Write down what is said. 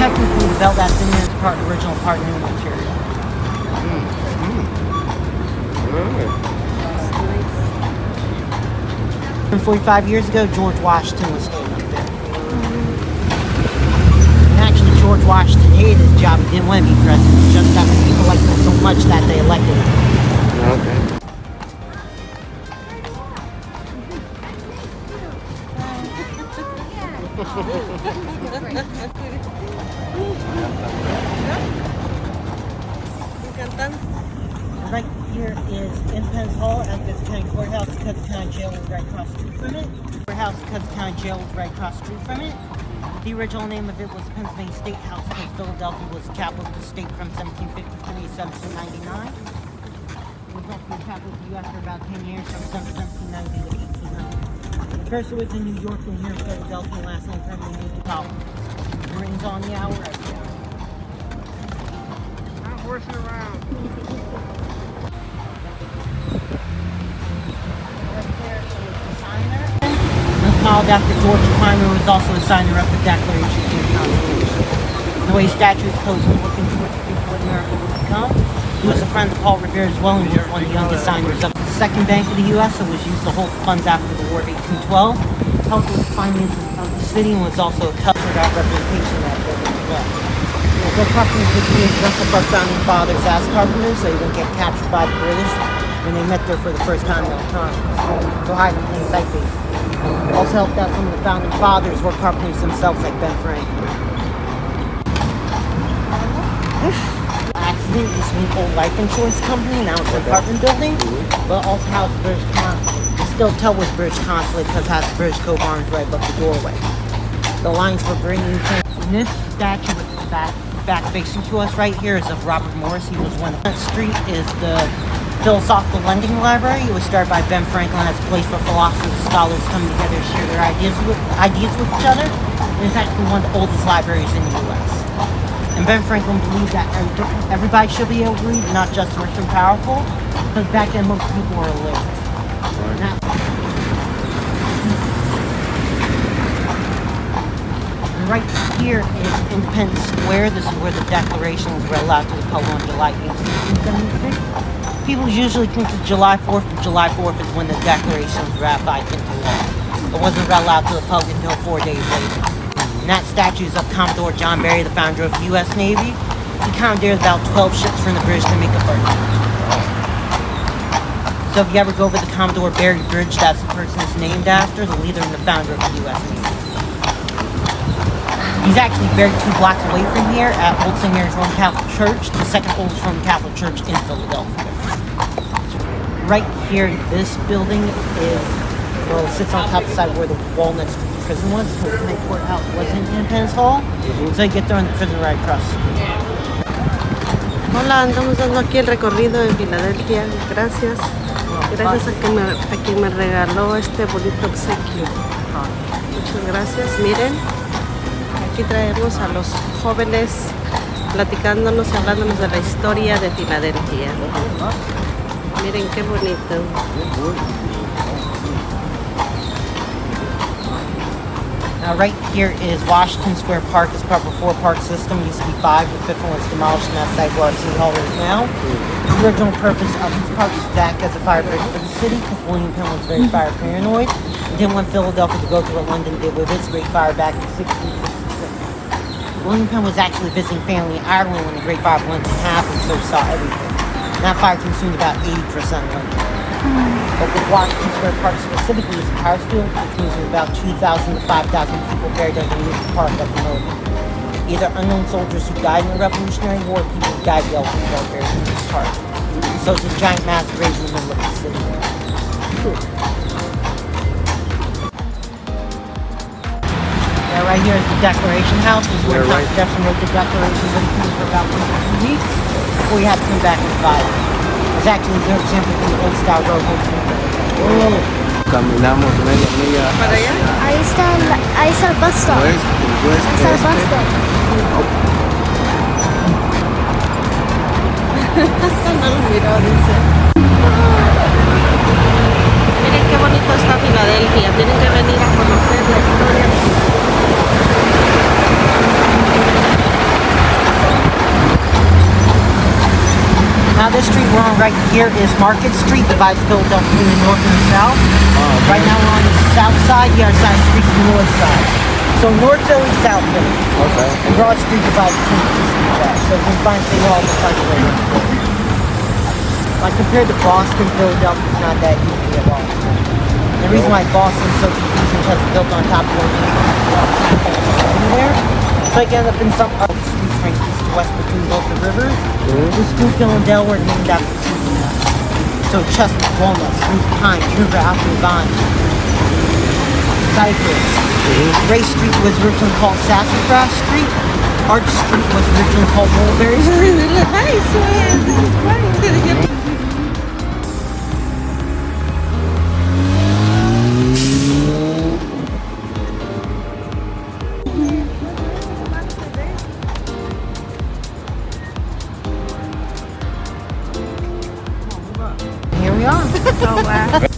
technically the belt that's in there is part original, part new material. 45 years ago, George Washington was staying up there. And actually, George Washington hated his job. He didn't want to be president. Just that people liked him so much that they elected him. Okay. Right here is Independence Hall at this county courthouse. Because the county jail was right across the street from it. Courthouse, because the county jail was right across the street from it. The original name of it was Pennsylvania State House, because Philadelphia was the capital of the state from 1753 to 1799. It was also the capital of the U.S. for about 10 years, from 1790 to 1800. First it was in New York and here in Philadelphia, and last name permanently moved to Colorado. Rings on the hour every hour. I'm horsing around. Modeled after George Clymer, was also a signer of the Declaration of the Constitution. The way statues posed and looking towards the people what America would become. He was a friend of Paul Revere as well, and he was one of the youngest signers of the Second Bank of the U.S. that was used to hold funds after the War of 1812. Helped with the finances of the city and was also a cultural representation of that building as well. The carpenters would be dressed up our founding fathers as carpenters, so they wouldn't get captured by the British when they met there for the first time in their time. So hide in plain sight, basically. Also helped out some of the founding fathers were carpenters themselves, like Ben Franklin. Accident used to be an old life insurance company, now it's an apartment building, but also housed the British Consulate. You still tell it was British Consulate because it has the British coat of arms right above the doorway. The lines for bringing this statue with the back facing to us right here is of Robert Morris. He was one of the street is the Philosophical Lending Library. It was started by Ben Franklin as a place for philosophers and scholars coming together to share their ideas with each other. And it's actually one of the oldest libraries in the U.S. And Ben Franklin believed that everybody should be able to read, not just the rich and powerful, because back then most people were illiterate. And right here is Independence Square. This is where the Declaration was read aloud to the public on July 18, 1876. People usually think of July 4th, but July 4th is when the Declaration was ratified into law. It wasn't read aloud to the public until 4 days later. And that statue is of Commodore John Barry, the founder of the U.S. Navy. He commandeered about 12 ships from the British to make a bird. So if you ever go over the Commodore Barry Bridge, that's the person it's named after, the leader and the founder of the U.S. Navy. He's actually buried 2 blocks away from here at Old St. Mary's Roman Catholic Church, the second oldest Roman Catholic church in Philadelphia. Right here, this building sits on top of the side where the Walnut Street prison was, because the courthouse was in Independence Hall. So you get there in the prison right across the street. Hola, andamos dando aquí el recorrido en Filadelfia. Gracias. Gracias a quien me regaló este bonito obsequio. Muchas gracias. Miren, aquí traemos a los jóvenes platicándonos y hablándonos de la historia de Filadelfia. Miren qué bonito. Now right here is Washington Square Park. It's part of a 4-park system. It used to be 5. The 5th one was demolished and that site where our City Hall is now. The original purpose of these parks was to act as a fire bridge for the city, because William Penn was very fire paranoid. He didn't want Philadelphia to go through what London did with its Great Fire back in 1666. William Penn was actually visiting family in Ireland when the Great Fire of London happened, so he saw everything. And that fire consumed about 80% of London. But with Washington Square Park specifically, it's a power field, which means there's about 2,000 to 5,000 people buried underneath the park at the moment. Either unknown soldiers who died in the Revolutionary War, or people who died yelling who are buried in this park. So it's a giant mass grave in the middle of the city. Yeah, right here is the Declaration House. This is where Thomas Jefferson wrote the Declaration for about 2 weeks before he had to come back and fight. It's actually a good example of the old style road. Caminamos media milla. ¿Para allá? Ahí está el bus stop. Ahí está el bus stop. No lo miró, dice. Miren qué bonito está Filadelfia. Tienen que venir a conocer la historia. right here is Market Street, divides Philadelphia between the north and the south. okay. Right now we're on the south side, the other side of the street is the north side. So North Philly, South Philly. Okay. And Broad Street divides between the east and the west. So you can find St. Paul and find Philly. Like compared to Boston, Philadelphia is not that easy at all. The reason why Boston is so confusing because it's built on top of one there. So I end up in some other streets right east to west between both the rivers. There's Schuylkill and Delaware named after trees. So Chestnut, Walnut, Spruce, Pine, River, Apple, Vine, Cypress. Ray Street was originally called Sassafras Street. Arch Street was originally called Mulberry Street. Here we are. Oh, wow.